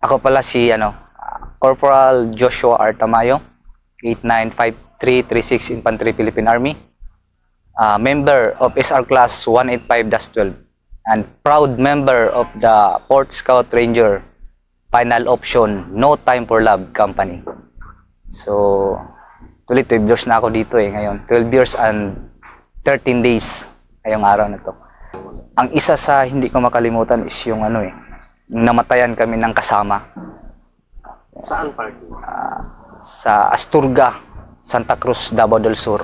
Ako pala si Corporal Joshua R. Tamayo, 895336 Infantry Philippine Army. Member of SR Class 185-12 and proud member of the 4th Scout Ranger Final Option No Time for Love Company. So, tuloy 12 years na ako dito ngayon. 12 years and 13 days ngayong araw na to. Ang isa sa hindi ko makalimutan is yung namatayan kami ng kasama. Saan party? Sa Asturga, Santa Cruz, Davao del Sur.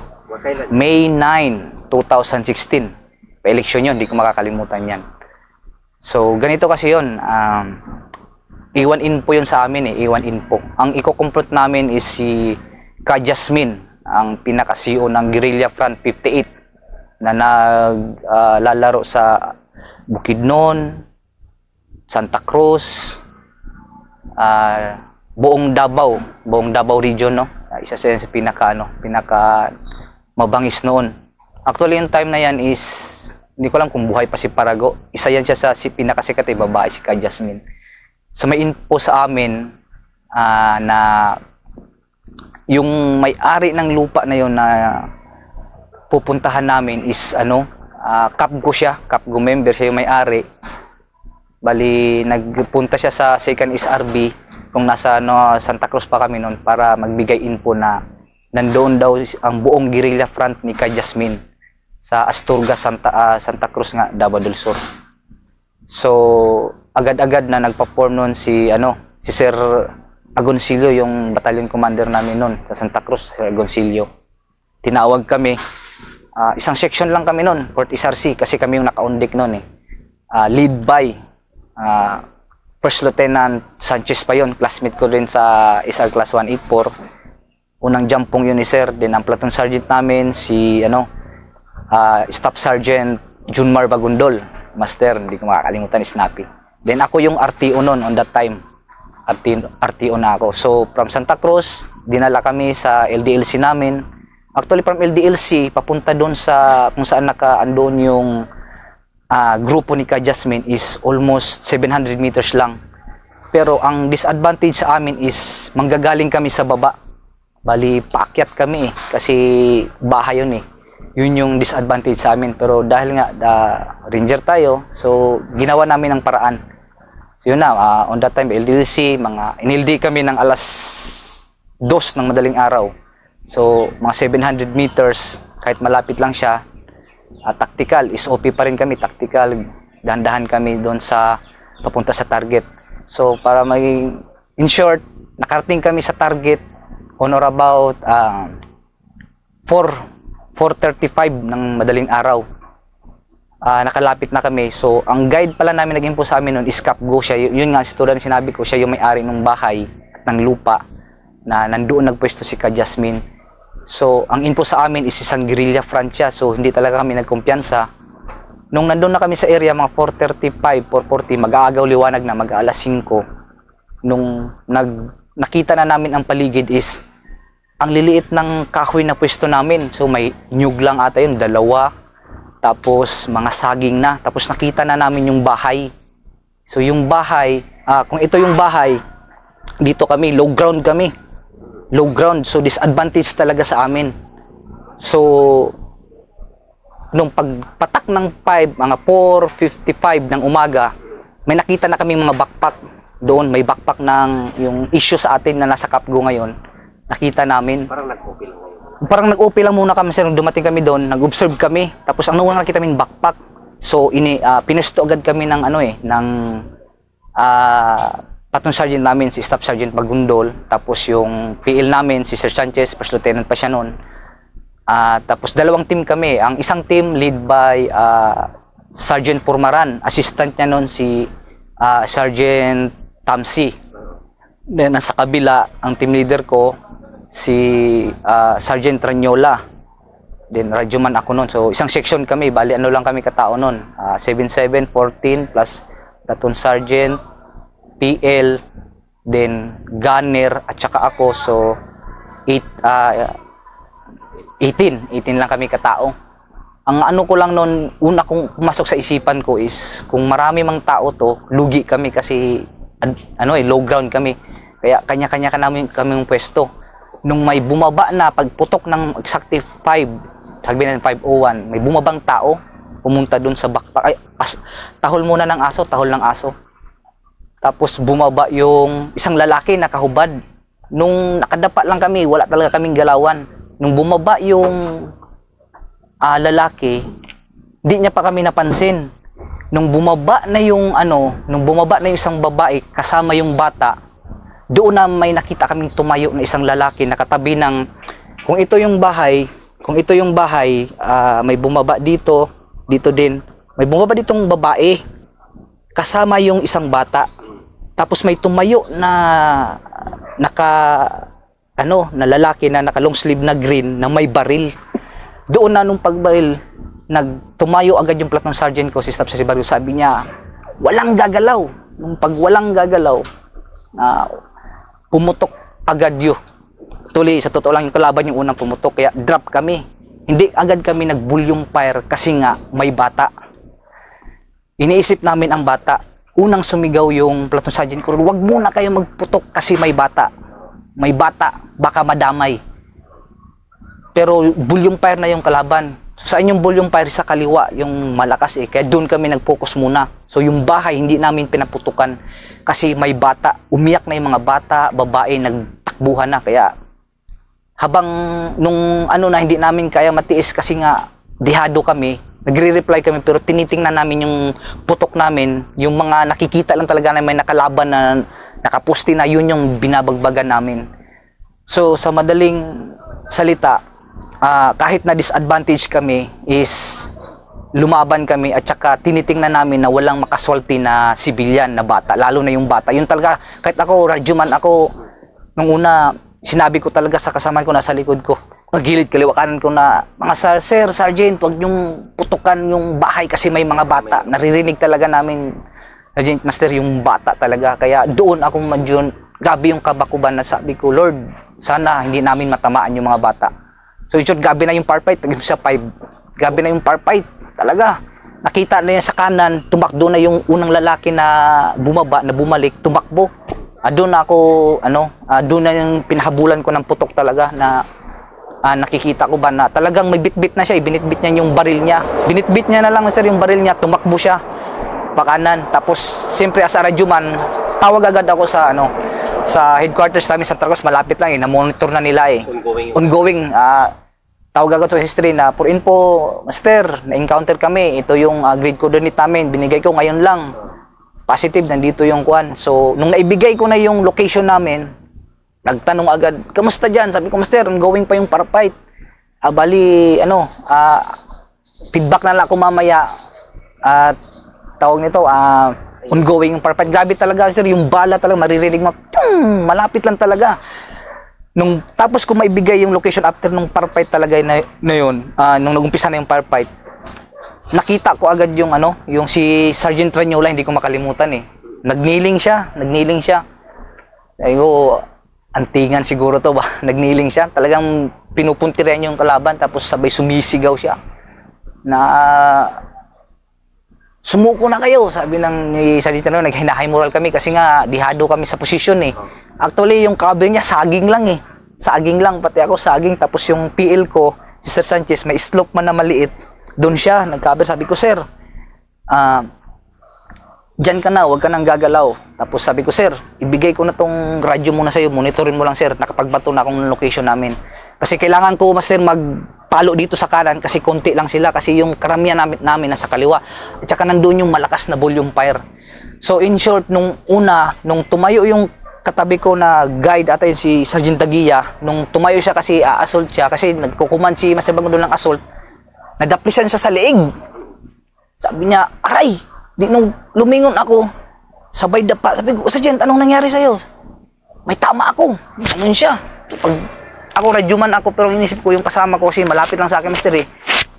May 9, 2016. Pa-eleksyon yun, hindi ko makakalimutan yan. So, ganito kasi yun. Iwan info yun sa amin iwan info. Ang iko-complete namin is si Ka Jasmine, ang pinaka-CEO ng Guerrilla Front 58 na naglalaro sa Bukidnon, Santa Cruz, buong Davao region, no? Isa siya sa pinaka mabangis noon. Actually, yung time na yan is hindi ko alam kung buhay pa si Parago. Isa yan siya sa pinakasikat babae, si Ka Jasmine. So may info sa amin na yung may-ari ng lupa na yun na pupuntahan namin is Kapgo siya, Kapgo member siya yung may-ari. Bali, nagpunta siya sa 2nd SRB kung nasa Santa Cruz pa kami noon para magbigay info na nandoon daw ang buong guerrilla front ni Ka Jasmine sa Asturga, Santa Cruz nga, Davao del Sur. So, agad-agad na nagpa-form noon si Sir Agoncillo, yung battalion commander namin noon sa Santa Cruz, Sir Agoncillo. Tinawag kami. Isang section lang kami noon, 4th SRC, kasi kami yung naka-on-deck noon lead by First Lieutenant Sanchez pa yun, classmate ko rin sa SR Class 184. Unang jumpong yun ni Sir. Then ang platoon sergeant namin si Staff Sergeant Junmar Bagundol, Master, hindi ko makakalimutan, Snappy. Then ako yung RTO noon on that time. RTO na ako. So from Santa Cruz, dinala kami sa LDLC namin. Actually from LDLC papunta doon sa kung saan naka-andoon yung grupo ni Ka Jasmine is almost 700 meters lang. Pero ang disadvantage sa amin is manggagaling kami sa baba. Bali, paakyat kami kasi bahay yun Yun yung disadvantage sa amin. Pero dahil nga ranger tayo, so ginawa namin ng paraan. So yun na, on that time, LDLC, inildi kami ng alas 2 ng madaling araw. So mga 700 meters, kahit malapit lang siya, tactical, SOP pa rin kami, tactical, dahan-dahan kami doon sa papunta sa target. So para in short, nakarating kami sa target on or about 4:35 ng madaling araw. Nakalapit na kami. So ang guide pala namin nag-info sa amin noon is Kapgo siya. Yun nga, tulad ng sinabi ko, siya yung may-ari ng bahay ng lupa na nandoon nagpwesto si Ka Jasmine. So, ang info sa amin is isang guerrilla front siya. So, hindi talaga kami nagkumpiyansa. Nung nandun na kami sa area, mga 4:35, 4:40, mag-aagaw liwanag na, mag-aalas 5. Nung nakita na namin ang paligid is, ang liliit ng kahoy na pwesto namin. So, may nyug lang ata yun, 2. Tapos, mga saging na. Tapos, nakita na namin yung bahay. So, yung bahay, kung ito yung bahay, dito kami, low ground kami. Low ground, so disadvantage talaga sa amin. So nung pagpatak ng 5, mga 4:55 ng umaga, may nakita na kami mga backpack doon. May backpack ng yung issue sa atin na nasa Kapgo ngayon. Nakita namin. Parang nag-OP lang muna kami, sir. Nung dumating kami doon, nag-observe kami. Tapos ang naunang nakita namin backpack. So pinusto agad kami ng platoon sergeant namin, si Staff Sergeant Bagundol, tapos yung PL namin, si Sir Sanchez, First Lieutenant pa siya noon. Tapos 2 team kami. Ang isang team lead by Sergeant Purmaran, assistant niya noon si Sergeant Tamsi. Then nasa kabila, ang team leader ko, si Sergeant Ranyola. Then radyoman ako noon. So isang section kami, bali lang kami katao noon. 7714 plus platoon sergeant, PL, then gunner at saka ako. So 18 lang kami katao. Ang ko lang noon, una kong pumasok sa isipan ko is kung marami mang tao to, lugi kami kasi low ground kami. Kaya kanya-kanya kami yung pwesto. Nung may bumaba na pagputok ng exactive 5, sabi na 5:01, may bumabang tao, pumunta doon sa backpack. Tahol muna ng aso, tahol ng aso. Tapos bumaba yung isang lalaki nakahubad. Nung nakadapa lang kami, wala talaga kaming galawan. Nung bumaba yung lalaki, di niya pa kami napansin. Nung bumaba na yung isang babae kasama yung bata, doon na may nakita kaming tumayo na isang lalaki nakatabi ng, kung ito yung bahay, may bumaba dito din. May bumaba ditong babae kasama yung isang bata. Tapos may tumayo na na lalaki na naka long sleeve na green na may baril. Doon na nung pagbaril, nagtumayo agad yung platoon sergeant ko, si Staff Sergeant Barrio. Sabi niya, walang gagalaw. Nung pag walang gagalaw, pumutok agad yun. Tuloy, sa totoo lang yung kalaban yung unang pumutok, kaya drop kami. Hindi agad kami nag-volume fire kasi nga may bata. Iniisip namin ang bata. Unang sumigaw yung platoon sergeant ko, wag muna kayo magputok kasi may bata. May bata, baka madamay. Pero volume fire na yung kalaban. Sa inyong volume fire sa kaliwa, yung malakas kaya doon kami nag-focus muna. So yung bahay, hindi namin pinaputukan kasi may bata. Umiyak na yung mga bata, babae, nagtakbuhan na. Kaya habang nung hindi namin kaya matiis kasi nga dihado kami, nagre-reply kami pero tinitingnan namin yung putok namin, yung mga nakikita lang talaga na may nakalaban na nakapusti na, yun yung binabagbagan namin. So sa madaling salita, kahit na disadvantage kami is lumaban kami at saka tinitingnan namin na walang makaswalti na civilian na bata, lalo na yung bata. Yun talaga, kahit ako, radyoman ako, nung una, sinabi ko talaga sa kasama ko nasa likod ko, gilid kaliwa kanan ko na, mga sir, sergeant, wag niyong putukan yung bahay kasi may mga bata. Naririnig talaga namin, Sergeant Master, yung bata talaga. Kaya doon ako grabe yung kabakuban na sabi ko, Lord, sana hindi namin matamaan yung mga bata. So yun, gabi na yung firefight, naging sa 5. Gabi na yung firefight, talaga. Nakita na yan sa kanan, tumakbo na yung unang lalaki na bumaba, na bumalik, tumakbo. Doon na ako, doon na yung pinahabulan ko ng putok talaga na nakikita ko ba na talagang may bitbit na siya, binitbit niya yung baril niya. Binitbit niya na lang, sir, yung baril niya, tumakbo siya pakanan. Tapos, siyempre as a radyoman, tawag agad ako sa sa headquarters namin sa Tragos, malapit lang na-monitor na nila Ongoing. Tawag agad sa history na, for info, Master, na-encounter kami. Ito yung grid coordinate namin. Binigay ko ngayon lang. Positive, nandito yung kuan. So, nung naibigay ko na yung location namin, nagtanong agad, kamusta dyan? Sabi ko, Master, ongoing pa yung firefight. Feedback na lang ako mamaya. Tawag nito, ongoing yung firefight. Grabe talaga, sir, yung bala talaga, maririnig mo, malapit lang talaga. Tapos kung maibigay yung location after nung firefight talaga na yun, nung nagumpisa na yung firefight, nakita ko agad yung yung si Sergeant Ranyola, hindi ko makalimutan Nagniling siya. Ay ko, antingan siguro to ba? Nagniling siya. Talagang pinupuntiran yung kalaban, tapos sabay sumisigaw siya. Sumuko na kayo, sabi ni Sergeant Ranyola, naghinahay moral kami kasi nga dihado kami sa posisyon Actually, yung cover niya, saging lang Saging lang, pati ako saging. Tapos yung PL ko, si Sir Sanchez, may slope man na maliit. Doon siya, nag-cover. Sabi ko, Sir, dyan ka na, huwag ka nang gagalaw. Tapos sabi ko, Sir, ibigay ko na tong radyo muna sa'yo. Monitorin mo lang, Sir. Nakapagbato na akong location namin. Kasi kailangan ko, Master, magpalo dito sa kanan kasi konti lang sila. Kasi yung karamihan namin nasa kaliwa. At saka nandun yung malakas na volume fire. So, in short, nung tumayo yung katabi ko na guide ata yun, si Sergeant Taguilla, nung tumayo siya kasi assault siya, kasi nagkukuman si Master Bagondol ng assault, nadaplisan siya sa leeg. Sabi niya, aray! Nung lumingon ako, sabay dapa. Sabi ko, Sergeant, anong nangyari sa'yo? May tama ako. Ganun siya. Pag ako, radyoman ako, pero inisip ko yung kasama ko kasi malapit lang sa akin, Master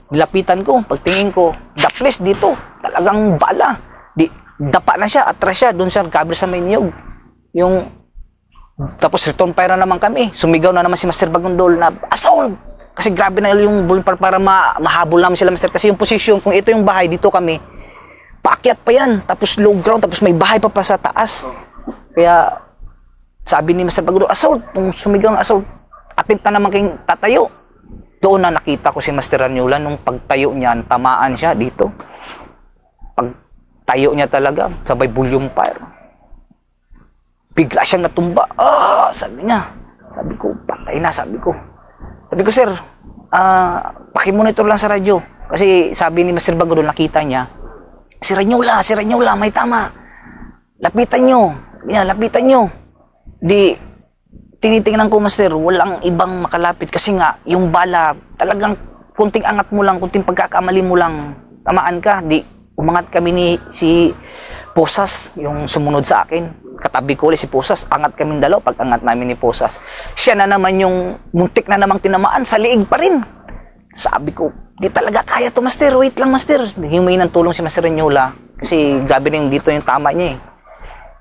Nilapitan ko, pagtingin ko, daplis dito. Talagang bala. Dapa na siya, atras siya, doon siya, cover sa may niyog. Tapos return fire na naman kami. Sumigaw na naman si Master Bagondol na assault. Kasi grabe na yung bulon para mahabol namin sila, Master. Kasi yung position, kung ito yung bahay, dito kami, paakyat pa yan. Tapos low ground, tapos may bahay pa sa taas. Kaya sabi ni Master Bagudol, assault, nung sumigaw ng assault, attempt na naman kayong tatayo. Doon na nakita ko si Master Ranyola nung pagtayo niya, tamaan siya dito. Pagtayo niya talaga, sabay volume fire. Bigla siyang natumba. Sabi niya. Sabi ko, patay na, sabi ko. Sabi ko, sir, pakimonitor lang sa radyo. Kasi sabi ni Master Bagudol, nakita niya, si Ranyola, may tama. Lapitan nyo. Sabi niya, lapitan nyo. Di, tinitingnan ko, Master, walang ibang makalapit. Kasi nga, yung bala, talagang kunting angat mo lang, kunting pagkakamali mo lang, tamaan ka. Di, umangat kami ni si Posas, yung sumunod sa akin. Katabi ko ulit si Posas, angat kaming dalaw, pag angat namin ni Posas. Siya na naman yung muntik na namang tinamaan, sa liig pa rin. Sabi ko, di talaga kaya to, Master, wait lang, Master. Humingi ng tulong si Master Ranyola, kasi grabe rin dito yung tama niya eh.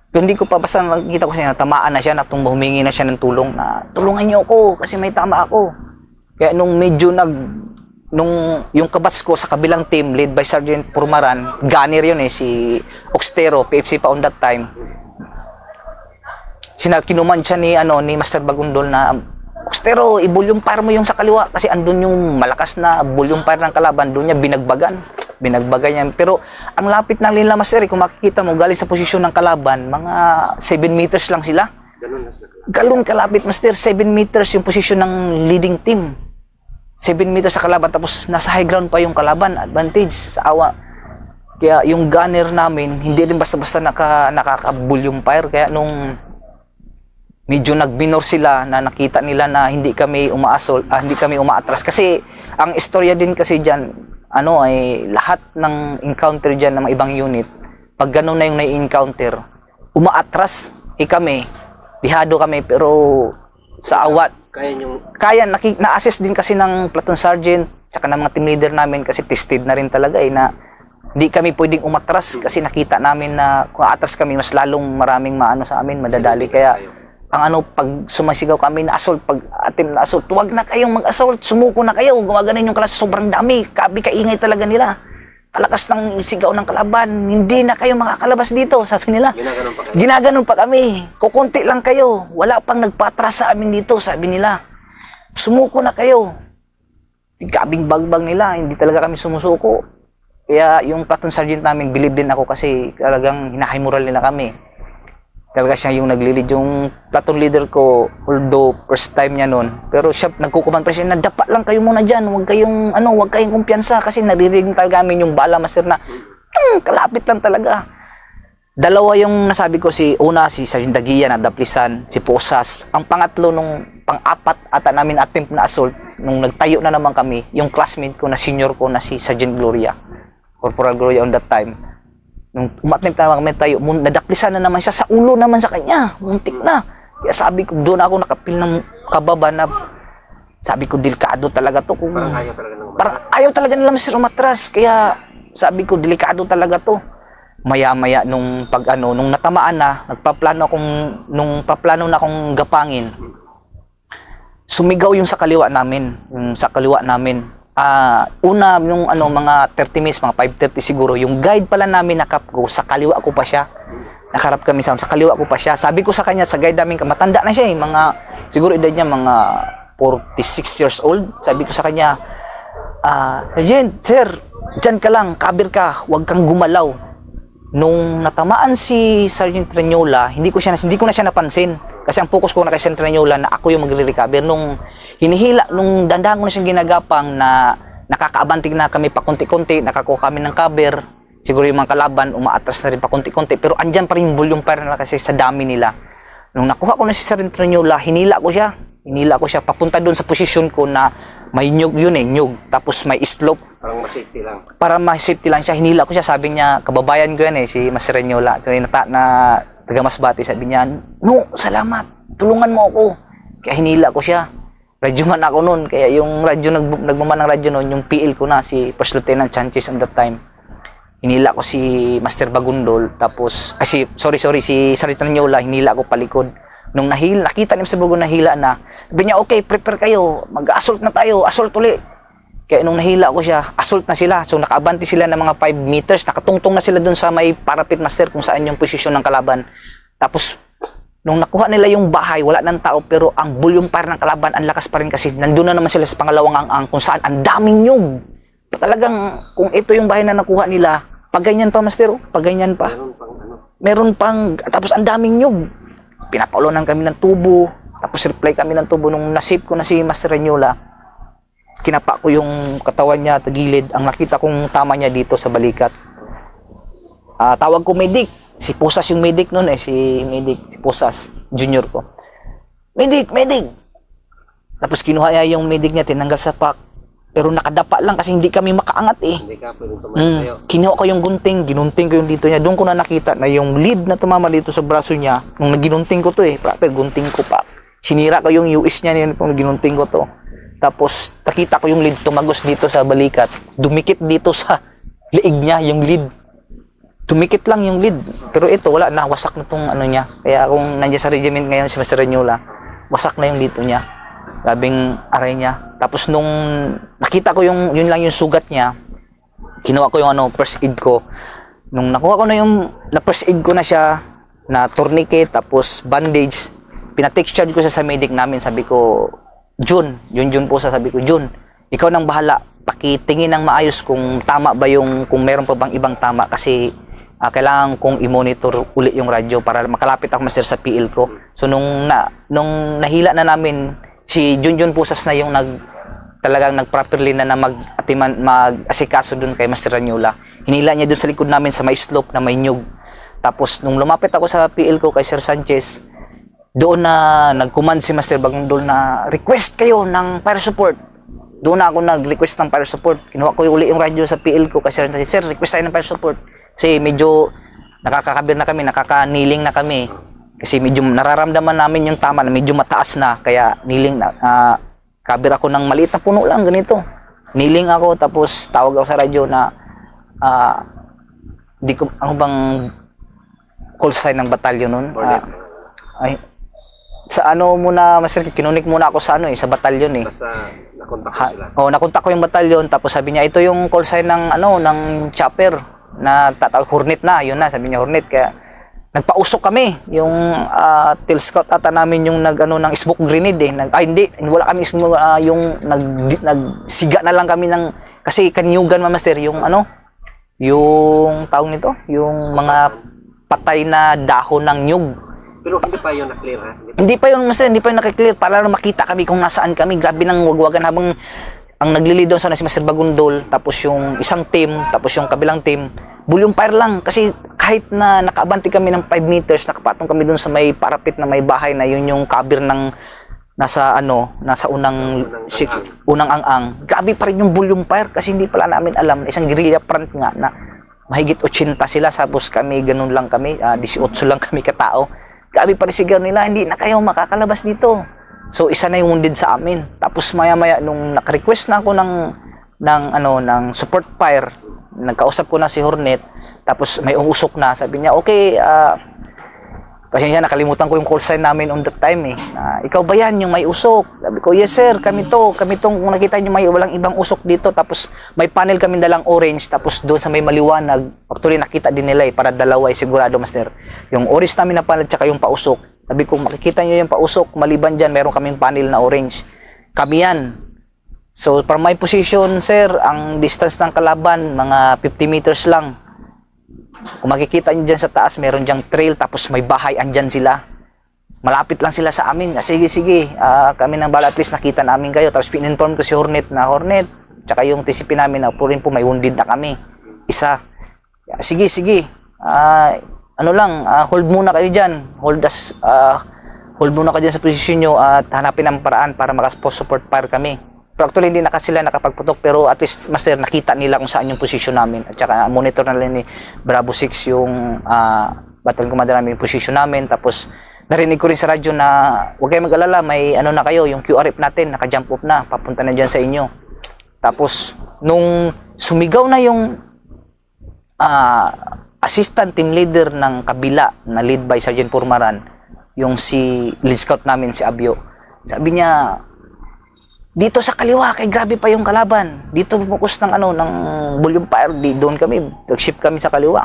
Pero hindi ko pa basta nakikita ko siya, tamaan na siya, humingi na siya ng tulong na, tulungan niyo ako, kasi may tama ako. Kaya nung medyo yung kabats ko sa kabilang team, led by Sergeant Purmaran, gunner yun eh, si Oxtero, PFC pa on that time. Kinuman siya ni Master Bagudol na, Oxtero, i-volume fire mo yung sa kaliwa, kasi andun yung malakas na volume fire ng kalaban, doon niya binagbagan niya. Pero ang lapit ng nila, Master, kung makikita mo, galing sa posisyon ng kalaban, mga 7 meters lang sila. Ganun kalapit, Master, 7 meters yung posisyon ng leading team. 7 meters sa kalaban, tapos nasa high ground pa yung kalaban, advantage sa awa. Kaya yung gunner namin, hindi rin basta-basta nakaka-volume fire. Kaya nung medyo nag-minor sila na nakita nila na hindi kami umaatras. Kasi ang istorya din kasi dyan, ay lahat ng encounter dyan ng mga ibang unit, pag gano'n na yung na-encounter, umaatras. Kami, dihado kami, pero sa awat, na-assess din kasi ng platoon sergeant, tsaka ng mga team leader namin, kasi tested na rin talaga na hindi kami pwedeng umatras, kasi nakita namin na kung atras kami, mas lalong maraming sa amin, madadali. Kaya pag sumasigaw kami na assault, pag atim na assault, huwag na kayong mag-assault, sumuko na kayo, gumaganin yung klase, sobrang dami, kaingay talaga nila. Kalakas ng sigaw ng kalaban, hindi na kayo makakalabas dito, sabi nila. Ginaganon pa kami, kukunti lang kayo, wala pang nagpatras sa amin dito, sabi nila. Sumuko na kayo. Kabing bagbang nila, hindi talaga kami sumusuko. Kaya yung platoon sergeant namin, believe din ako kasi talagang hinahimural nila kami. Talaga siya yung nag-lead. Yung platoon leader ko, although first time niya noon, pero siya nagkukuman pa siya na dapat lang kayo muna dyan, huwag kayong kumpiyansa, kasi naririnig talaga namin yung bala, Master, na kalapit lang talaga. Dalawa yung nasabi ko, si Sergeant Dagia na daplisan, si Posas. Ang pangatlo, nung pang-apat ata namin attempt na assault, nung nagtayo na naman kami, yung classmate ko na senior ko na si Sergeant Gloria, Corporal Gloria on that time. Nung umattempt na kami tayo, nadaplisan na naman siya, sa ulo naman sa kanya, muntik na. Kaya sabi ko, doon ako nakapil ng kababa na, sabi ko, delikado talaga to. Parang ayaw talaga nila Master umatras. Kaya sabi ko, delikado talaga to. Maya-maya nung natamaan na, nung paplano na akong gapangin, sumigaw yung sa kaliwa namin. Una, yung mga 30 minutes, mga 5:30 siguro, yung guide pala namin na ko, sa kaliwa ko pa siya. Nakarap kami sa kaliwa ko pa siya. Sabi ko sa kanya, sa guide namin, matanda na siya siguro edad niya mga 46 years old. Sabi ko sa kanya, Sergeant, sir, dyan ka lang, cover ka, huwag kang gumalaw. Nung natamaan si Sergeant Ranyola, hindi ko na siya napansin. Kasi ang focus ko na kay Sergeant Ranyola na ako yung magre-recover. Nung dandahan ko na siyang ginagapang na nakakaabantig na kami pa konti-konti, nakakuha kami ng cover. Siguro yung mga kalaban, umaatras na rin pa konti-konti. Pero andyan pa rin yung volume fire nila kasi sa dami nila. Nung nakuha ko na si Sergeant Ranyola, hinila ko siya papunta doon sa posisyon ko na may nyug nyug. Tapos may slope. Parang ma-safety lang. Para ma-safety lang siya, hinila ko siya. Sabi niya, kababayan ko yan si Master Ranyola. So, na taga-Masbate, sabi niya, no, salamat, tulungan mo ako. Kaya hinila ko siya. Radyoman ako noon. Kaya yung nagmaman ng radyo noon, yung PL ko na, si First Lieutenant Chances at that time. Hinila ko si Master Bagudol. Tapos, si Sergeant Ranyola, hinila ko palikod. Nung nakita ni Master Bagudol nahila na, sabi niya, okay, prepare kayo, mag-assault na tayo, assault ulit. Kaya nung nahila ko siya, assault na sila. So nakaabanti sila ng mga 5 meters, nakatungtong na sila dun sa may parapet, Master, kung saan yung posisyon ng kalaban. Tapos Nung nakuha nila yung bahay, wala nang tao, pero ang volume fire ng kalaban, ang lakas pa rin kasi nandun na naman sila sa pangalawang ang kung saan ang daming nyug. Talagang, kung ito yung bahay na nakuha nila, pag ganyan pa, Master, pag ganyan pa. Meron pang, tapos ang daming nyug. Pinapaulonan kami ng tubo, tapos reply kami ng tubo. Nung nasip ko na si Master Renyola, kinapa ko yung katawan niya, tagilid. Ang nakita kong tama niya dito sa balikat. Tawag ko medic. Si Pusas yung medic noon si Pusas, junior ko. Medic! Tapos kinuha niya yung medic niya, tinanggal sa pack. Pero nakadapa lang kasi hindi kami makaangat Hindi ka pwedeng tumayo. Kinuha ko yung ginunting ko yung dito niya. Doon ko na nakita na yung lead na tumama dito sa braso niya. Nung naginunting ko to proper gunting ko pa. Sinira ko yung US niya nung ginunting ko to. Tapos nakita ko yung lead tumagos dito sa balikat. Dumikit dito sa liig niya yung lead. Tumikit lang yung lead. Pero ito, wala na. Wasak na itong ano niya. Kaya kung nandiyan sa regiment ngayon si Master Renyola, wasak na yung dito niya. Labing aray niya. Tapos nung nakita ko yun lang yung sugat niya, kinuha ko yung first aid ko. Nung nakuha ko na yung first aid ko na siya, na tourniquet, tapos bandage, pinatextured ko siya sa medic namin. Sabi ko, Jun po sabi ko, Jun, ikaw nang bahala. Pakitingin ng maayos kung tama ba kung meron pa bang ibang tama. Kasi kailangan kong i-monitor uli yung radyo para makalapit ako Master sa PL ko. So nung nahila na namin, si Junjun Pusas na yung talagang nag-properly na mag-asikaso dun kay Master Renyola. Hinila niya dun sa likod namin sa may slope na may nyug. Tapos nung lumapit ako sa PL ko kay Sir Sanchez, doon na nag-command si Master Bagondol na request kayo ng fire support. Doon na ako nag-request ng fire support. Kinuha ko uli yung radyo sa PL ko kay Sir Sanchez. Sir, request tayo ng fire support. Kasi medyo nakakakabir na kami, nakakaniling na kami. Kasi medyo nararamdaman namin yung tama na medyo mataas na. Kaya niling na, kabir ako ng maliit na puno lang, ganito. Niling ako, tapos tawag ako sa radyo na, ano bang call sign ng batalyon nun? Sa ano muna, Master, kinunik muna ako sa sa batalyon Basta nakontak ko sila. Nakontak ko yung batalyon, tapos sabi niya, ito yung call sign ng ng chopper na tatawag Hornet na, yun na, sabi niya Hornet. Kaya nagpausok kami, yung tail scout ata namin yung ng smoke grenade hindi, wala kami yung nagsiga na lang kami kasi kanyugan, Master, yung yung tawag nito, yung mga patay na dahon ng nyug. Pero hindi pa yun na-clear, ha? Hindi pa yun, Master, hindi pa yun nakiklear para makita kami kung nasaan kami. Grabe nang wagwagan habang ang naglilid doon sana si Master Bagondol, tapos yung isang team, tapos yung kabilang team, volume fire lang. Kasi kahit na nakaabante kami ng 5 meters, nakapatong kami doon sa may parapet na may bahay na yun yung kabir ng nasa unang ang-ang. Grabe pa rin yung volume fire kasi hindi pala namin alam na isang guerrilla front nga na mahigit 80 sila, tapos kami ganun lang kami, 18 lang kami katao. Grabe pa rin sigaw nila, hindi na kayo makakalabas dito. So isa na yung wounded sa amin. Tapos maya-maya nung naka-request na ako ng support fire, nagkausap ko na si Hornet, tapos may umusok na. Sabi niya, okay, pasensya, nakalimutan ko yung call sign namin on that time ikaw ba yan yung may usok? Sabi ko, yes sir, kami tong kung nakita niyo may walang ibang usok dito. Tapos may panel kami dalang orange, tapos doon sa may maliwanag, actually nakita din nila para dalawa sigurado, Master. Yung orange namin na panel tsaka yung pausok. Sabi ko, makikita nyo yung pausok, maliban dyan, meron kaming panel na orange. Kami yan. So, from my position, sir, ang distance ng kalaban, mga 50 meters lang. Kung makikita nyo dyan sa taas, meron dyang trail, tapos may bahay, andyan sila. Malapit lang sila sa amin. Sige, kami ng bala, at least nakita namin kayo. Tapos pin-inform ko si Hornet na, Hornet, tsaka yung TCP namin na po rin po may wounded na kami. Isa. Sige. Hold muna kayo dyan. Hold muna kayo dyan sa posisyon nyo at hanapin ang paraan para maka-support fire kami. Pero actually hindi na sila nakapagputok, pero at least, Master, nakita nila kung saan yung posisyon namin. At saka monitor na lang ni Bravo 6 yung battalion commander namin, yung posisyon namin. Tapos narinig ko rin sa radyo na huwag kayong mag-alala, may na kayo, yung QRF natin, naka-jump up na, papunta na dyan sa inyo. Tapos nung sumigaw na yung assistant team leader ng kabila na lead by Sergeant Purmaran, yung si lead scout namin, si Abyo, sabi niya, dito sa kaliwa, kay grabe pa yung kalaban. Dito focus ng volume fire, doon kami, nag-shift kami sa kaliwa.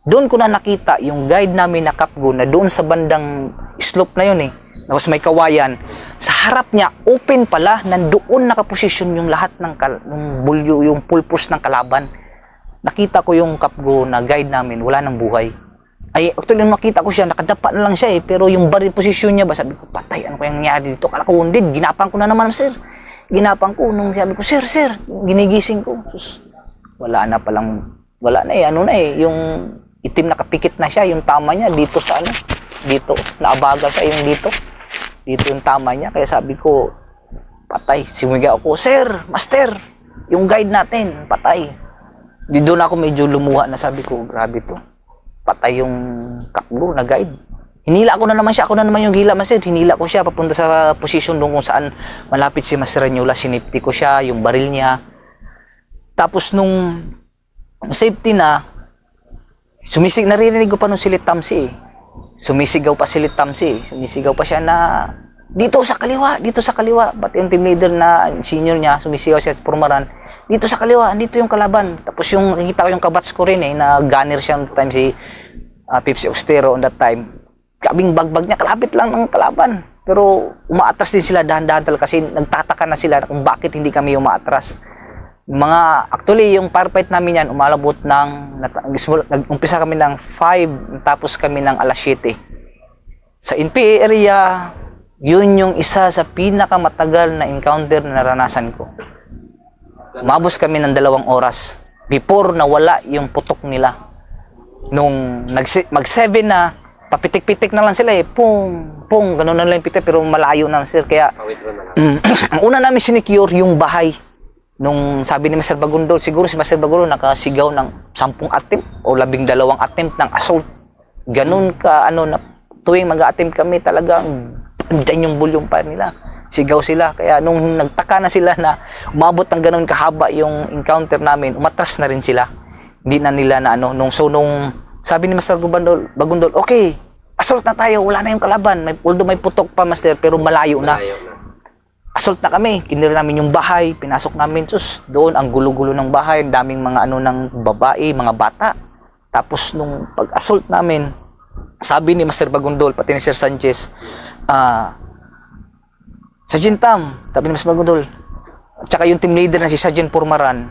Doon ko na nakita yung guide namin na Kapgo na doon sa bandang slope slope na yun eh. Tapos may kawayan. Sa harap niya, open pala, nandoon nakaposisyon yung lahat ng bulyo, yung pulpos ng kalaban. Nakita ko yung kapgo na guide namin, wala nang buhay. Ay, actually, nung makita ko siya, nakadapa na lang siya eh. Pero yung baril posisyon niya ba, sabi ko, patay, ano kayang nangyari dito? Kala ko wounded, ginapang ko na naman, sir. Ginapang ko, nung sabi ko, sir, ginigising ko. Sus, wala na palang, wala na eh, ano na eh, yung itim nakapikit na siya, yung tama niya, dito sa ano, dito, naabaga siya yung dito. Dito yung tama niya, kaya sabi ko, patay, simuga ako, sir, master, yung guide natin, patay. Di doon ako medyo lumuha na sabi ko, grabe to. Patay yung kapgo na guide. Hinila ko na naman siya. Ako na naman yung hila, master. Hinila ko siya papunta sa position doon kung saan malapit si Master Ranyola. Sinipti ko siya, yung baril niya. Tapos nung safety na, naririnig ko pa nung Silit Tamsi eh. Sumisigaw pa Silit Tamsi eh. Sumisigaw pa siya na, dito sa kaliwa. Ba't yung team leader na senior niya, sumisigaw siya sa Purmaran, dito sa kaliwa, andito yung kalaban. Tapos yung nakikita ko yung kabats ko rin eh, na gunner siya on time si Pipsi Ostero on that time. Kabing bagbag niya, kalapit lang ng kalaban. Pero umaatras din sila dahan-dahan talaga kasi nagtataka na sila kung bakit hindi kami umaatras. Actually, yung firefight namin yan, umalabot ng, nag-umpisa kami ng 5, tapos kami ng alas 7. Sa NPA area, yun yung isa sa pinakamatagal na encounter na naranasan ko. Umabos kami ng 2 oras before nawala yung putok nila. Nung mag-7 na, papitik-pitik na lang sila eh. Pung, gano'n na lang yung pitik, pero malayo na sir. Kaya, ang una namin sinicure yung bahay. Nung sabi ni Master Bagundol, siguro si Master Bagundol nakasigaw ng 10 attempt o 12 attempt ng assault. Ganun ka, na tuwing mag-attempt kami talagang dyan yung bulyong fire nila. Sigaw sila. Kaya nung nagtaka na sila na umabot ng ganun kahaba yung encounter namin, umatras na rin sila. Hindi na nila na nung sabi ni Master Bagundol, okay, assault na tayo, wala na yung kalaban. Although may putok pa, Master, pero malayo na. Assault na kami. Kinira namin yung bahay, pinasok namin. Sus, doon ang gulo-gulo ng bahay, daming mga ng babae, mga bata. Tapos nung pag-assault namin, sabi ni Master Bagundol, pati ni Sir Sanchez, Sergeant Tam, sabi ni Master Bagundol, at saka yung team leader na si Sergeant Purmaran,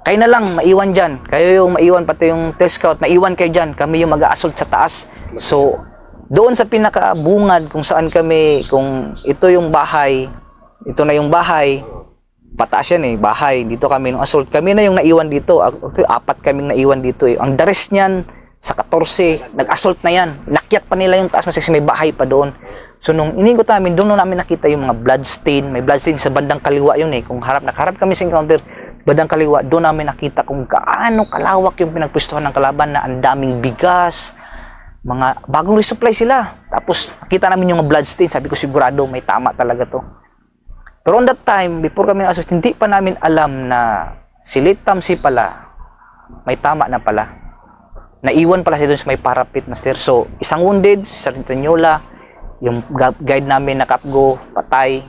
kayo na lang, maiwan dyan. Kayo yung maiwan, pati yung test scout, maiwan kayo dyan. Kami yung mag-a-assault sa taas. So, doon sa pinakabungad kung saan kami, kung ito yung bahay, ito na yung bahay, pataas yan eh, bahay. Dito kami nung assault. Kami na yung naiwan dito. 4 kaming naiwan dito eh. Ang dares niyan, sa 14, nag-assault na yan. Nakyat pa nila yung taas kasi may bahay pa doon. So nung inigot namin, doon namin nakita yung mga blood stain. May blood stain sa bandang kaliwa yun eh. Kung nakaharap kami sa encounter, bandang kaliwa, doon namin nakita kung gaano kalawak yung pinagpwestuhan ng kalaban na ang daming bigas, mga bagong resupply sila. Tapos nakita namin yung blood stain. Sabi ko sigurado may tama talaga to. Pero on that time, before kami assault, hindi pa namin alam na si Silit Tamsi pala, may tama na pala. Naiwan pala siya doon sa may parapet, Master. So, isang wounded, si Sergeant Ranyola, yung guide namin na kapgo, patay.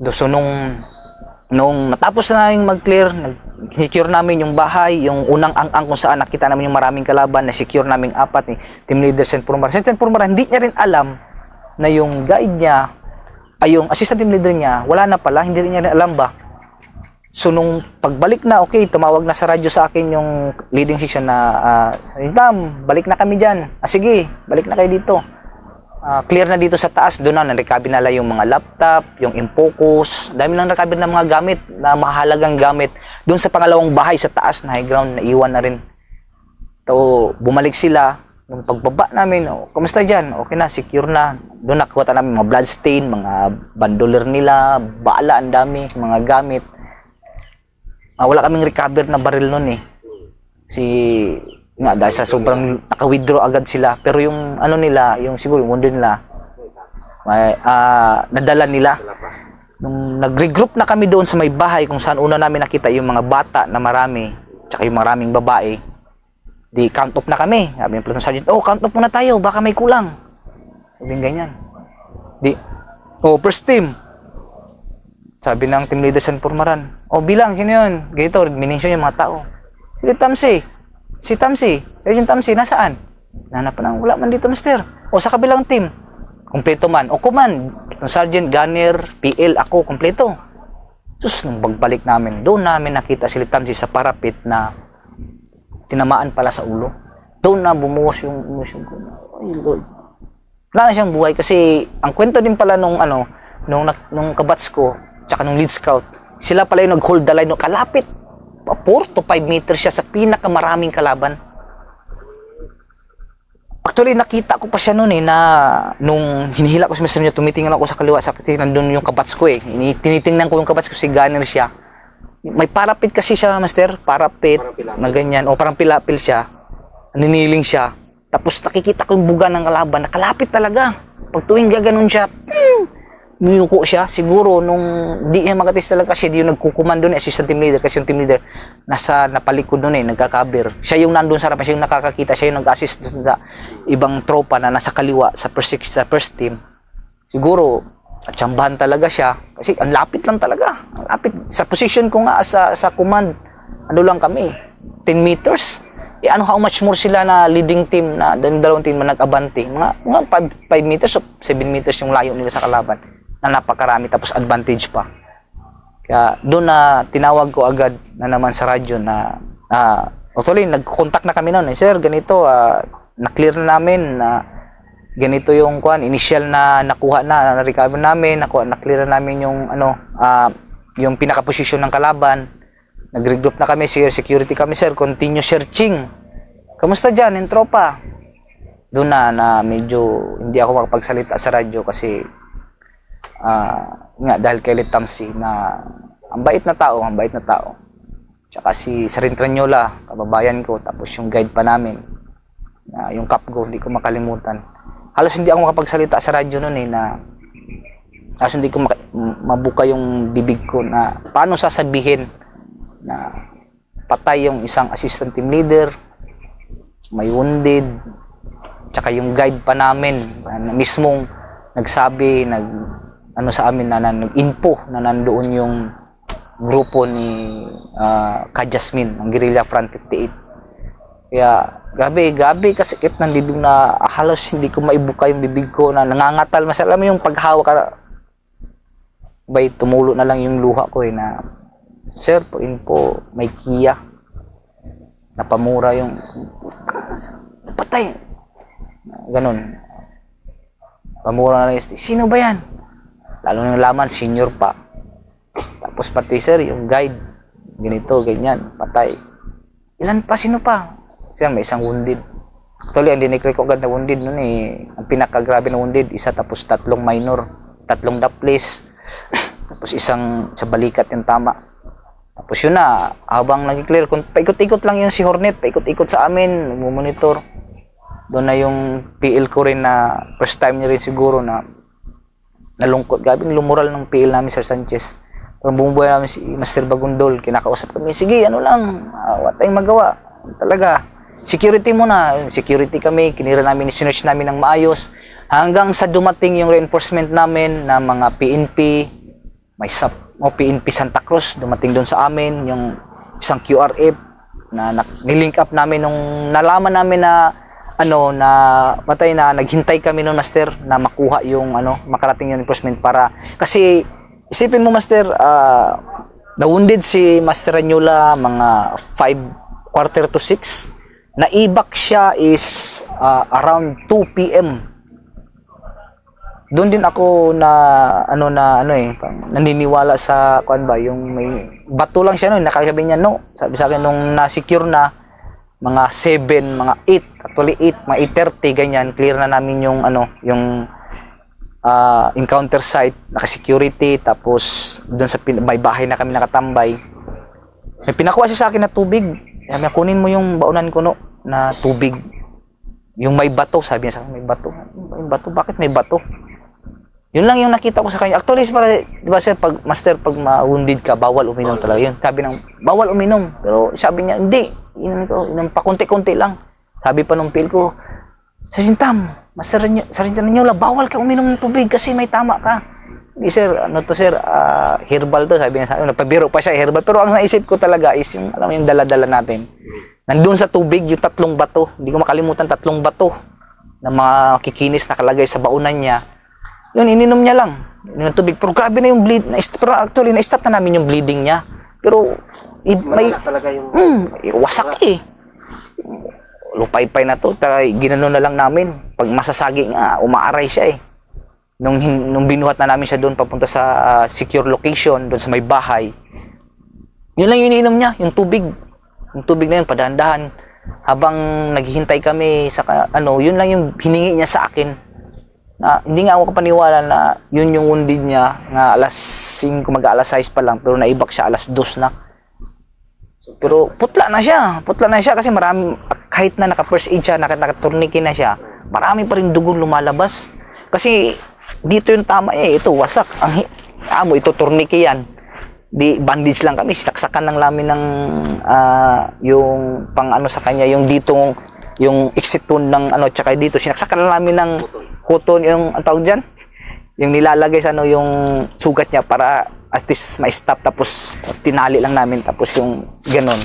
So, nung natapos na yung mag-clear, nag-secure namin yung bahay, yung unang ang kung saan nakita namin yung maraming kalaban, na-secure namin 4 ni Team Leader Sen Purmaran. Sen Purmaran, hindi niya rin alam na yung guide niya, yung assistant team leader niya, wala na pala, hindi rin niya rin alam ba. So, nung pagbalik na, okay, tumawag na sa radyo sa akin yung leading section na, Tam, balik na kami dyan. Sige, balik na kayo dito. Clear na dito sa taas. Doon na, narekabi na lang yung mga laptop, yung infocus. Dami lang narekabi ng mga gamit, na mahalagang gamit. Doon sa pangalawang bahay sa taas na high ground, naiwan na rin. So, bumalik sila. Nung pagbaba namin, kamusta dyan? Okay na, secure na. Doon nakuha namin mga bloodstain, mga bandoler nila, bala, ang dami, mga gamit. Wala kaming recover na baril nun eh. Dahil sa sobrang naka-withdraw agad sila. Pero yung nila, yung siguro yung wounded nila, nadala nila. Nung nag-regroup na kami doon sa may bahay kung saan una namin nakita yung mga bata na marami, tsaka yung maraming babae, di count off na kami. Sabi ng platoon sergeant, count off muna tayo, baka may kulang. Sabi ganyan. First team. Sabi ng team leader Sen Purmaran, bilang, sino yun? Ganito, minensyon yung mga tao. Si Tamsi, Sergeant Tamsi, nasaan? Nanapan wala man dito, master. O sa kabilang team, kumpleto man. O command, sergeant, gunner, PL, ako, kumpleto. Sus, nung pagbalik namin, doon namin nakita si Lieutenant sa parapet na tinamaan pala sa ulo. Doon na bumuhos yung emotion ko. Ay, Lord. Wala na siyang buhay kasi ang kwento din pala nung kabats ko, tsaka nung lead scout, sila pala yung nag-hold the line, no, kalapit. 4 to 5 meters siya sa pinakamaraming kalaban. Actually, nakita ko pa siya noon na nung hinihila ko si Mr. Nyo, tumitingnan ako sa kaliwa, sa nandun yung kabats ko tinitingnan ko yung kabats ko, si gunner siya. May parapit kasi siya, master, parapit, na ganyan, o parang pilapil siya, niniling siya, tapos nakikita ko yung buga ng kalaban, nakalapit talaga. Pag tuwing gaganon siya, niyuko siya, siguro nung di niya magatis talaga siya, di yung nagkukumando ni assistant team leader, kasi yung team leader nasa napalikod doon nagkakabir. Siya yung nandun sa harapan, siya yung nakakakita, siya yung nag-assist sa ibang tropa na nasa kaliwa sa first team. Siguro, atsambahan talaga siya, kasi ang lapit lang talaga. Ang lapit. Sa position ko nga, sa command, ano lang kami, 10 meters. How much more sila na leading team na dalawang team na nag-abante. Mga 5 meters o 7 meters yung layo nila sa kalaban na napakarami tapos advantage pa. Kaya doon na tinawag ko agad na naman sa radyo na actually nag-contact na kami noon. Sir, ganito na-clear na namin na ganito yung initial na nakuha na recover namin, na-clear na namin yung yung pinaka-position ng kalaban. Nag-regroup na kami, security kami, sir, continue searching. Kamusta dyan, yung tropa? Doon na medyo hindi ako makapagsalita sa radyo kasi nga dahil kay Litamsi na ang bait na tao. Tsaka si Sarin Tranyola, kababayan ko, tapos yung guide pa namin, yung Capgo, hindi ko makalimutan. Halos hindi ako makapagsalita sa radyo noon halos hindi ko mabuka yung bibig ko na paano sasabihin na patay yung isang assistant team leader, may wounded, tsaka yung guide pa namin na mismong nagsabi, sa amin na nag-info na nandoon yung grupo ni Ka Jasmine, ng Guerrilla Front 58. Kaya grabe kasikit ng bibig na halos hindi ko maibuka yung bibig ko na nangangatal. Alam mo yung paghawak ka, tumulo na lang yung luha ko na sir, po info, may Kia. Napamura yung patay. Ganun. Pamura na lang. Sino ba yan? Lalo nang laman, senior pa. Tapos pati sir, yung guide. Ganito, ganyan, patay. Ilan pa, sino pa? Sir, may isang wounded. Actually, ang dinikri ko agad na wounded nun ang pinakagrabe na wounded, isa tapos 3 minor, 3 daplis. Tapos isang sa balikat yung tama. Tapos yun na, habang nag-clear, paikot-ikot lang yung si Hornet, paikot-ikot sa amin, nagmumonitor. Doon na yung PL ko rin na first time niya rin siguro na nalungkot. Gabi, lumural ng PL namin, Sir Sanchez. Parang bumubuhay namin si Master Bagundol, kinakausap kami, sige, wala tayong magawa. Talaga, security muna. Security kami, kinira namin, sinerch namin ng maayos. Hanggang sa dumating yung reinforcement namin na mga PNP, may PNP Santa Cruz, dumating doon sa amin, yung isang QRF na nilink up namin nung nalaman namin na patay na, naghintay kami nung master na makuha yung makarating yung reinforcement para kasi isipin mo master, na-wounded si Master Ranyola mga 5:45 to 6. Naibak siya is around 2 PM. Doon din ako naniniwala sa yung may bato lang siya nakasabi niya sabi sa akin nung na-secure na mga 7, mga 8, actually 8, mga 8:30 ganyan, clear na namin yung yung encounter site, naka-security, tapos doon sa may bahay na kami nakatambay. May pinakuha siya sa akin na tubig. Kaya kunin mo yung baunan ko na tubig. Yung may bato, sabi niya sa akin, may bato. May bato, bakit may bato? Yun lang yung nakita ko sa kanya. Actually, di ba sir, pag ma-wounded ka, bawal uminom talaga yun. Sabi bawal uminom. Pero sabi niya, hindi. Inom pa konti-konti lang. Sabi pa nung pil ko, Sargentam, Sargentam Ranyola, bawal ka uminom ng tubig kasi may tama ka. Hindi sir, herbal to, sabi niya sa akin. Napabiro pa siya, herbal. Pero ang naisip ko talaga is yung, yung dala-dala natin. Nandun sa tubig, yung 3 bato. Hindi ko makalimutan, 3 bato na makikinis nakalagay sa baunan niya. Yun, ininom niya lang. Ininom ng tubig. Pero grabe na yung bleed. Pero actually, na-stop na namin yung bleeding niya. Pero, may, Malala talaga yung... wasak eh. Lupay-pay na to. Ginano na lang namin. Pag masasagi nga, umaaray siya eh. Nung binuhat na namin siya doon papunta sa secure location, doon sa may bahay, yun lang yung iniinom niya, yung tubig. Yung tubig na yun, padahan-dahan. Habang naghihintay kami sa yun lang yung hiningi niya sa akin. Na, hindi nga ako kapaniwala na yun yung wounded niya na alas 5, mag-alas 6 pa lang, pero naibak siya alas 2 na. Pero putla na siya kasi marami, kahit na naka-first aid siya, naka-tourniquet na siya, marami pa rin dugong lumalabas. Kasi dito yung tama eh, ito wasak. Ito tourniquet yan. Di bandage lang kami, sinaksakan lang namin ng yung pang sa kanya, yung dito, yung exit wound ng tsaka dito, sinaksakan lang namin ng cotton, yung ang tawag dyan, yung nilalagay sa yung sugat niya para at least ma-stop, tapos tinali lang namin, tapos yung ganon.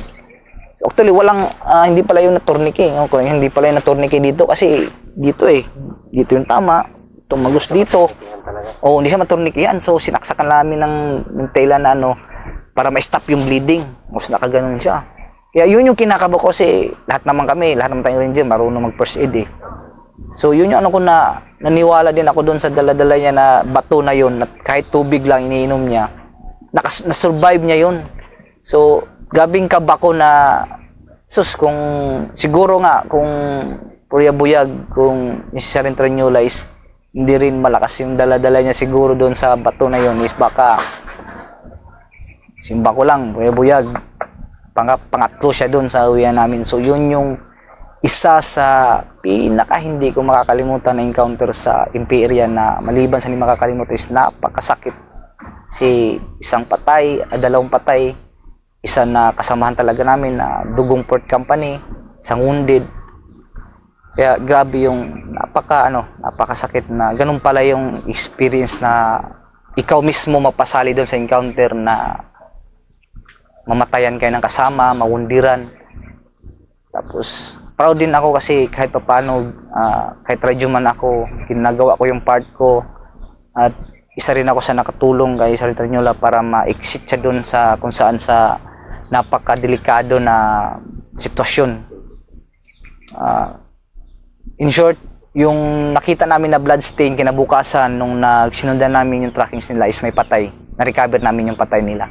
So actually walang hindi pala yung na-tourniquet, hindi pala yung na-tourniquet dito kasi dito dito yung tama, tumagos dito. Hindi siya ma-tourniquet yan, so sinaksakan namin ng tela na para ma-stop yung bleeding. Mas nakaganon siya. Kaya yun yung kinakaba ko kasi lahat naman tayong ranger marunong mag-first aid eh. So yun yung ko na naniwala din ako doon sa dala-dala niya na bato na yun, at kahit tubig lang iniinom niya, na-survive niya yun. So gabing kaba ko na kung siguro nga kung Purya Buyag, kung si Sir Entranyola is hindi rin malakas yung dala-dala niya siguro doon sa bato na yun, is baka simba ko lang, Purya Buyag, pangatlo siya doon sa uwian namin. So yun yung isa sa pinaka hindi ko makakalimutan na encounter sa Imperia na maliban sa hindi makakalimutan is napakasakit. Si isang patay, 2 patay, isa na kasamahan talaga namin na dugong port company, isang wounded. Kaya grabe yung napakasakit na ganun pala yung experience na ikaw mismo mapasali doon sa encounter na mamatayan kayo ng kasama, mawundiran. Tapos proud din ako kasi kahit paano, kahit radyo man ako, ginagawa ko yung part ko, at isa rin ako sa nakatulong kay Sir Entranyola para ma-exit siya doon sa kung saan sa napakadelikado na sitwasyon. In short, yung nakita namin na blood stain kinabukasan nung sinundan namin yung trackings nila is may patay. Na-recover namin yung patay nila.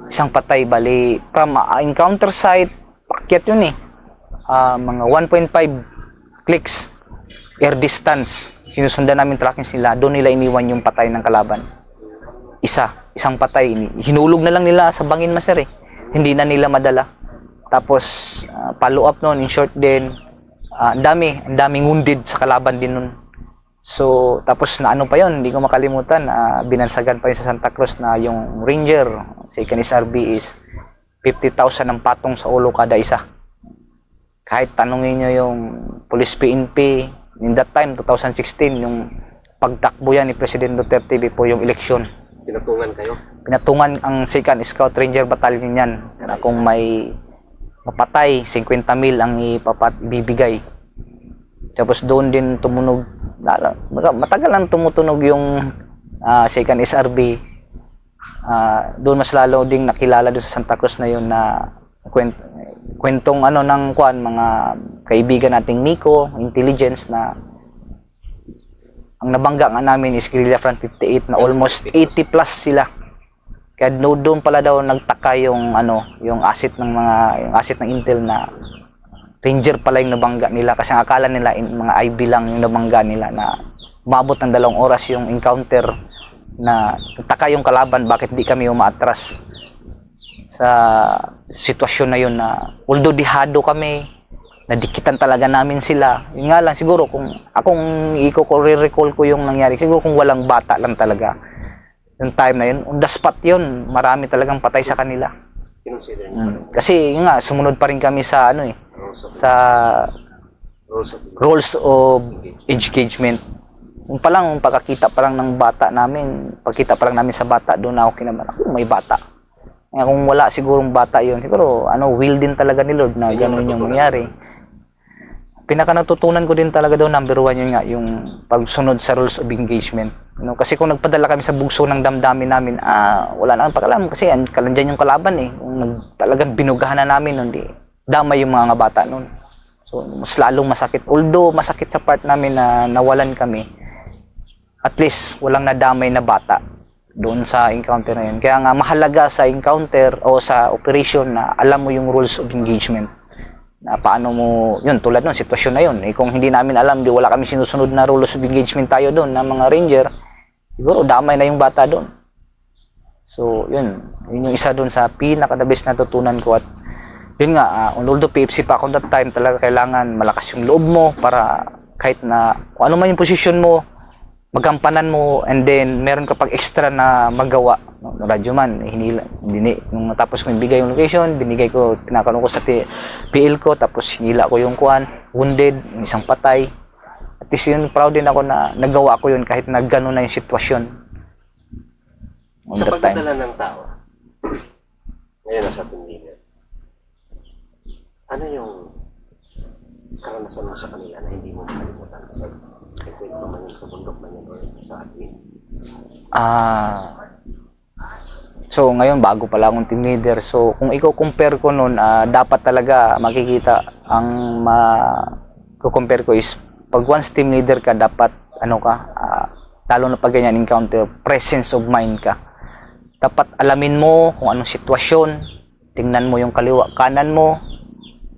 Isang patay, bali, from encounter site, pakyat yun mga 1.5 clicks air distance. Sinusundan namin trackings nila, doon nila iniwan yung patay ng kalaban. Isang patay. Hinulog na lang nila sa bangin, maser Hindi na nila madala. Tapos, follow up noon, in short din, ang daming wounded sa kalaban din nun. So, tapos na pa yun, hindi ko makalimutan, binansagan pa yun sa Santa Cruz na yung Ranger, second SRB is 50,000 ang patong sa ulo kada isa. Kahit tanungin nyo yung Police PNP, in that time, 2016, yung pagtakbo yan ni President Duterte before yung eleksyon. Pinatungan kayo? Pinatungan ang 2nd Scout Ranger Battalion yan. Na kung may mapatay, 50,000 ang ibibigay. Tapos doon din tumunog, matagal lang tumutunog yung 2nd SRB. Doon mas lalo ding nakilala doon sa Santa Cruz na yun na kwentong ng mga kaibigan nating Nico, intelligence na ang nabangga nga namin is Guerrilla Front 58 na almost 80 plus sila. Kaya doon pala daw nagtaka yung yung asset ng Intel na Ranger pala yung nabangga nila, kasi ang akala nila mga IB lang yung nabangga nila, na umabot ng 2 oras yung encounter na nagtaka yung kalaban bakit di kami umaatras sa sitwasyon na yun, na although dihado kami, nadikitan talaga namin sila. Yun nga lang siguro kung re-recall ko yung nangyari, siguro kung walang bata lang talaga yung time na yun, on the spot yun, marami talagang patay sa kanila. Kasi yun nga, sumunod pa rin kami sa sa rules of engagement. Yung pagkakita pa lang ng bata namin, pagkita pa lang namin sa bata, doon ako kinabahan, may bata. Kaya kung wala sigurong bata yun, siguro will din talaga ni Lord na ganun yung mangyari. Pinaka natutunan ko din talaga doon, number 1 yun nga, yung pagsunod sa rules of engagement. Kasi kung nagpadala kami sa bugso ng damdamin namin, wala na akong pakialam kasi kalandyan yung kalaban eh. Kung talagang binugahan na namin nun, damay yung mga bata nun. So, mas lalong masakit. Although masakit sa part namin na nawalan kami, at least walang nadamay na bata doon sa encounter na yun. Kaya nga mahalaga sa encounter o sa operation na alam mo yung rules of engagement. Na paano mo, yun, tulad nun, sitwasyon na yun. Kung hindi namin alam, wala kami sinusunod na rules of engagement tayo doon ng mga ranger, siguro damay na yung bata doon. So, yun yung isa doon sa pinaka-the best na natutunan ko. At yun nga, although PFC pa ako that time, talaga kailangan malakas yung loob mo para kahit na kung ano man yung posisyon mo, magampanan mo, and then meron ka pag extra na magawa. Radyo man, nung matapos ko ibigay yung location, binigay ko, tinakanong ko sa PL ko, tapos hinila ko yung wounded, isang patay. At least yun, proud din ako na nagawa ko yun kahit na gano'n na yung sitwasyon. Sa pagdadala ng tao, ngayon nasa team leader, ano yung karanasan mo sa kanila na hindi mo makalimutan sa kwento man yung kabundok man yun or sa atin? So ngayon bago pala akong team leader, so kung i-compare ko noon, dapat talaga makikita ang ma-compare ko is pag once team leader ka, dapat lalo na pag ganyan encounter, presence of mind ka. Dapat alamin mo kung anong sitwasyon, tingnan mo yung kaliwa kanan mo,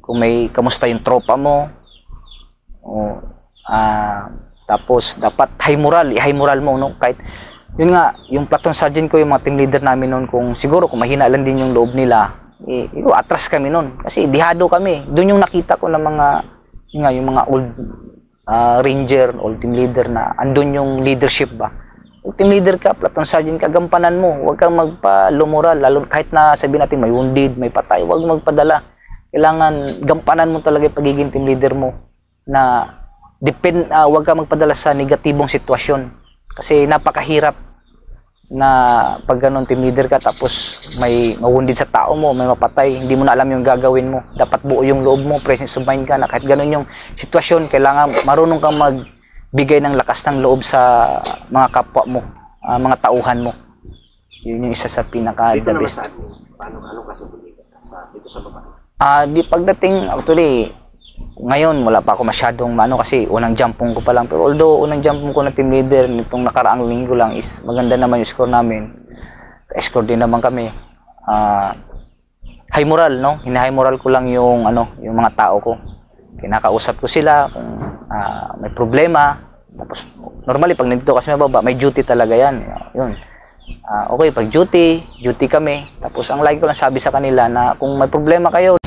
kung may kamusta yung tropa mo, tapos dapat high moral mo, no? Kahit yun nga, yung platoon sergeant ko, yung mga team leader namin noon, kung siguro kung mahina lang din yung loob nila, atras kami noon kasi dihado kami. Doon yung nakita ko ng yung mga old ranger, old team leader na andun yung leadership ba. Yung team leader ka, platoon sergeant ka, gampanan mo, huwag kang magpa-lumoral, lalo kahit na sabihin natin may wounded, may patay, huwag magpadala. Kailangan gampanan mo talaga yung pagiging team leader mo na huwag ka magpadala sa negatibong sitwasyon kasi napakahirap na pag ganun team leader ka tapos may mawundid sa tao mo, may mapatay, hindi mo na alam yung gagawin mo. Dapat buo yung loob mo, presence of mind ka na kahit ganun yung sitwasyon, kailangan marunong kang magbigay ng lakas ng loob sa mga kapwa mo, mga tauhan mo. Yun yung isa sa pinaka dito the best. Dito naman sa anong klase dito sa baba? Di pagdating, actually, ngayon wala pa ako masyadong kasi unang jumpong ko pa lang. Pero although unang jumpong ko na team leader nitong nakaraang linggo lang is maganda naman yung score namin. Score din naman kami. High moral, no? Hina-high moral ko lang yung yung mga tao ko. Kinakausap ko sila kung may problema. Tapos normally pag nandito kasi mababa, may duty talaga yan. Yun. Okay, pag duty kami. Tapos ang lagi ko lang sabi sa kanila na kung may problema kayo,